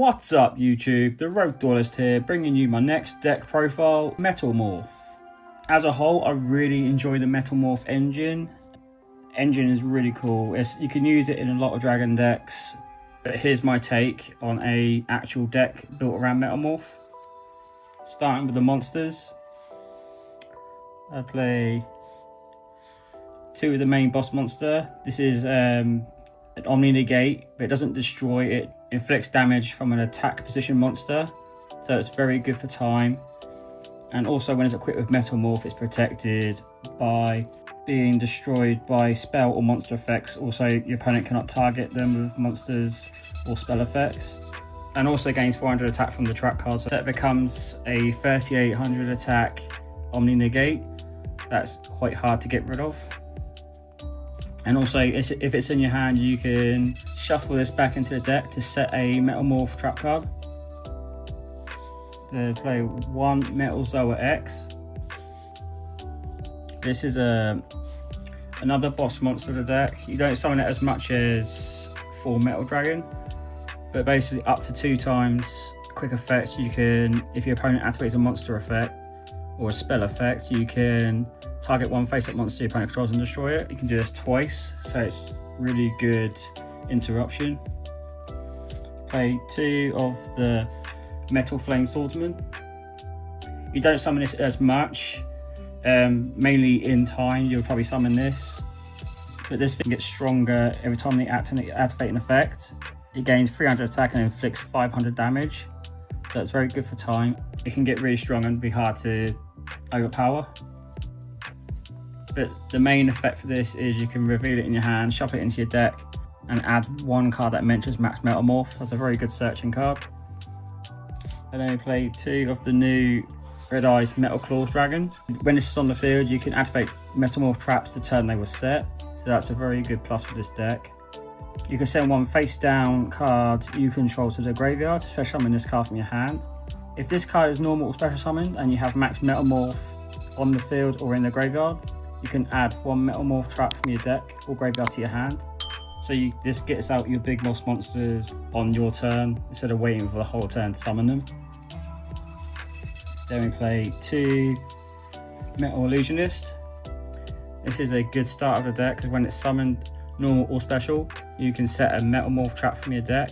What's up YouTube, the Rogue Duelist here, bringing you my next deck profile, Metalmorph. As a whole, I really enjoy the Metalmorph engine. Engine is really cool. You can use it in a lot of dragon decks, but here's my take on a actual deck built around Metalmorph. Starting with the monsters, I play two of the main boss monster. This is an Omni Negate, but it doesn't destroy, it inflicts damage from an attack position monster, so it's very good for time. And also when it's equipped with Metalmorph, it's protected by being destroyed by spell or monster effects. Also, your opponent cannot target them with monsters or spell effects. And also gains 400 attack from the trap card, so that becomes a 3800 attack Omni Negate. That's quite hard to get rid of. And also, if it's in your hand, you can shuffle this back into the deck to set a Metalmorph trap card. To play one Metal Zoa X. This is another boss monster of the deck. You don't summon it as much as 4 Metal Dragon, but basically up to 2 times quick effect. You can, if your opponent activates a monster effect or a spell effect, you can target one face-up monster your opponent controls and destroy it. You can do this twice, so it's really good interruption. Play 2 of the Metal Flame Swordsman. You don't summon this as much, mainly in time you'll probably summon this, but this thing gets stronger every time they activate an effect. It gains 300 attack and inflicts 500 damage, so it's very good for time. It can get really strong and be hard to overpower. But the main effect for this is you can reveal it in your hand, shuffle it into your deck, and add one card that mentions maxmetalmorph. That's a very good searching card. And then play 2 of the new redeyes Metal Claws Dragon. When this is on the field, you can activate Metalmorph traps the turn they were set, so that's a very good plus for this deck. You can send one face down card you control to the graveyard, special summon this card from your hand. If this card is normal or special summoned and you have max Metalmorph on the field or in the graveyard, you can add one Metalmorph trap from your deck or graveyard to your hand. So this gets out your big boss monsters on your turn instead of waiting for the whole turn to summon them. Then we play 2 Metal Illusionist. This is a good start of the deck because when it's summoned, normal or special, you can set a Metalmorph trap from your deck.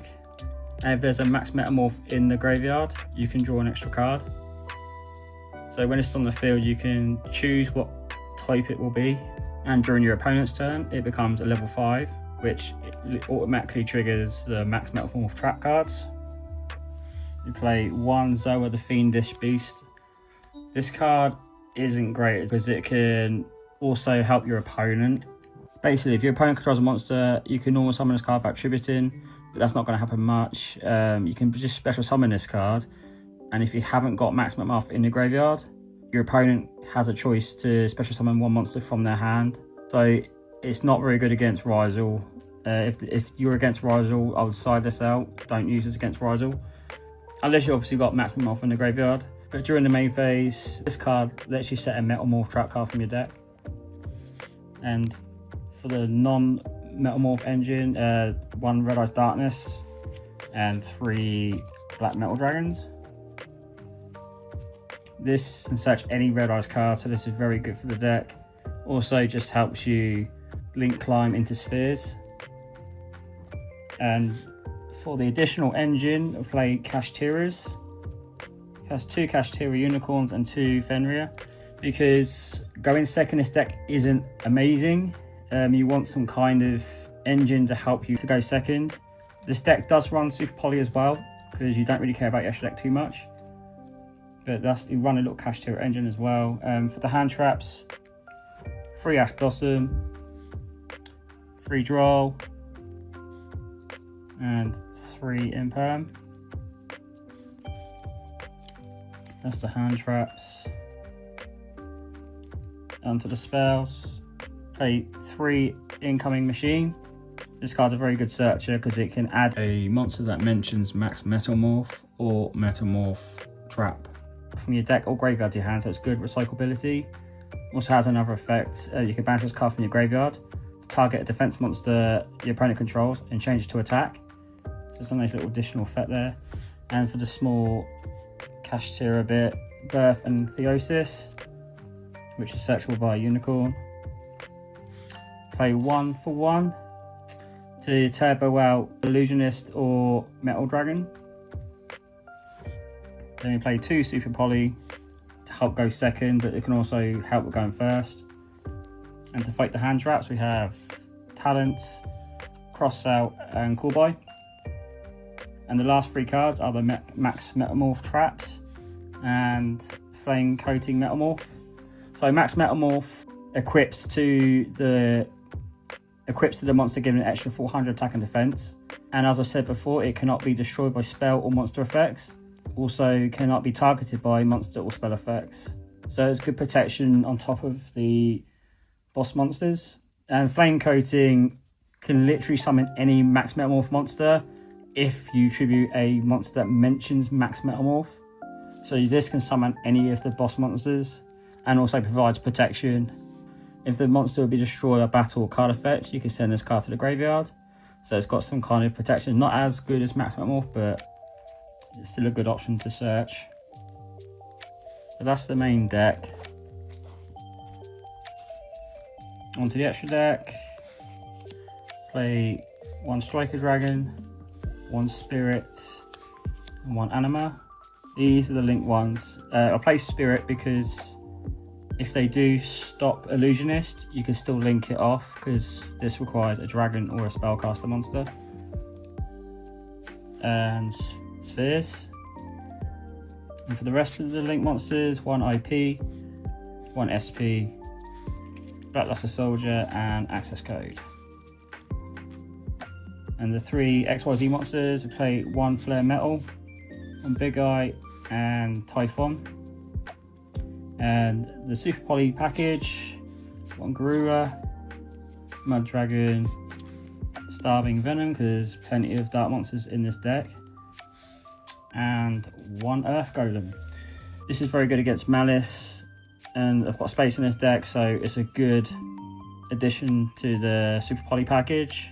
And if there's a max Metalmorph in the graveyard, you can draw an extra card. So when it's on the field, you can choose what type it will be, and during your opponent's turn it becomes a level 5, which automatically triggers the max Metalmorph trap cards. You play 1 Zoa the Fiendish Beast. This card isn't great because it can also help your opponent. Basically, if your opponent controls a monster, you can normal summon this card without tributing, but that's not going to happen much. You can just special summon this card, and if you haven't got max Metalmorph in the graveyard, your opponent has a choice to special summon one monster from their hand. So it's not very good against Rizal. If you're against Rizal, I would side this out. Don't use this against Rizal, unless you obviously got max Metalmorph in the graveyard. But during the main phase, this card lets you set a Metalmorph trap card from your deck. And for the non-Metalmorph engine, 1 Red Eyes Darkness and 3 Black Metal Dragons. This can search any Red Eyes card, so this is very good for the deck. Also just helps you link climb into spheres. And for the additional engine, I play Kashtiras. It has 2 Kashtira Unicorns and 2 Fenrir. Because going second this deck isn't amazing. You want some kind of engine to help you to go second. This deck does run Super Poly as well, because you don't really care about your extra deck too much. But you run a little Kashtira engine as well. For the hand traps, 3 Ash Blossom, 3 Droll, and 3 Imperm. That's the hand traps. Onto the spells. Play 3 Incoming Machine. This card's a very good searcher because it can add a monster that mentions max Metalmorph or Metalmorph trap from your deck or graveyard to your hand, so it's good recyclability. Also has another effect. You can banish this card from your graveyard to target a defense monster your opponent controls and change it to attack. So it's a nice little additional effect there. And for the small kashtira bit, Birth and Theosis, which is searchable by a unicorn. Play 1 for 1 to turbo out Illusionist or Metal Dragon. Then we play 2 Super Poly to help go second, but it can also help with going first. And to fight the hand traps, we have Talent, Cross Out, and Call By. And the last 3 cards are the Max Metalmorph traps and Flame Coating Metalmorph. So Max Metalmorph equips to the monster, giving an extra 400 attack and defense. And as I said before, it cannot be destroyed by spell or monster effects. Also cannot be targeted by monster or spell effects. So it's good protection on top of the boss monsters. And Flame Coating can literally summon any Max Metalmorph monster if you tribute a monster that mentions Max Metalmorph. So this can summon any of the boss monsters and also provides protection. If the monster will be destroyed by battle or card effect, you can send this card to the graveyard. So it's got some kind of protection. Not as good as Max Metalmorph, but it's still a good option to search. So that's the main deck. Onto the extra deck. Play 1 Striker Dragon, 1 Spirit, and 1 Anima. These are the linked ones. I'll play Spirit because if they do stop Illusionist, you can still link it off because this requires a dragon or a spellcaster monster. And Spheres. And for the rest of the link monsters, 1 IP, 1 SP, Blackluster Soldier, and Access Code. And the 3 XYZ monsters, we play 1 Flare Metal, 1 Big Eye, and Typhon. And the Super Poly package, 1 Garura, Mud Dragon, Starving Venom, because there's plenty of dark monsters in this deck, and 1 Earth Golem. This is very good against Malice, and I've got space in this deck, so it's a good addition to the Super Poly package.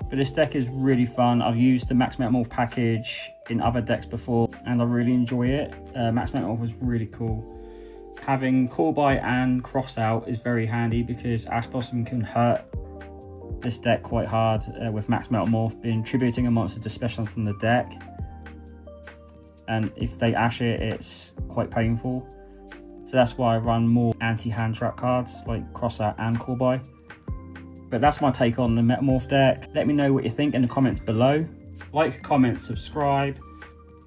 But this deck is really fun. I've used the Max Metalmorph package in other decks before, and I really enjoy it. Max Metalmorph was really cool. Having Call By and Cross Out is very handy because Ash Blossom can hurt this deck quite hard with Max Metalmorph being tributing a monster to special from the deck. And if they Ash it, it's quite painful. So that's why I run more anti-hand trap cards like Cross Out and Call By. But that's my take on the Metalmorph deck. Let me know what you think in the comments below. Like, comment, subscribe,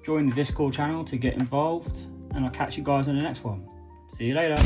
join the Discord channel to get involved, and I'll catch you guys in the next one. See you later.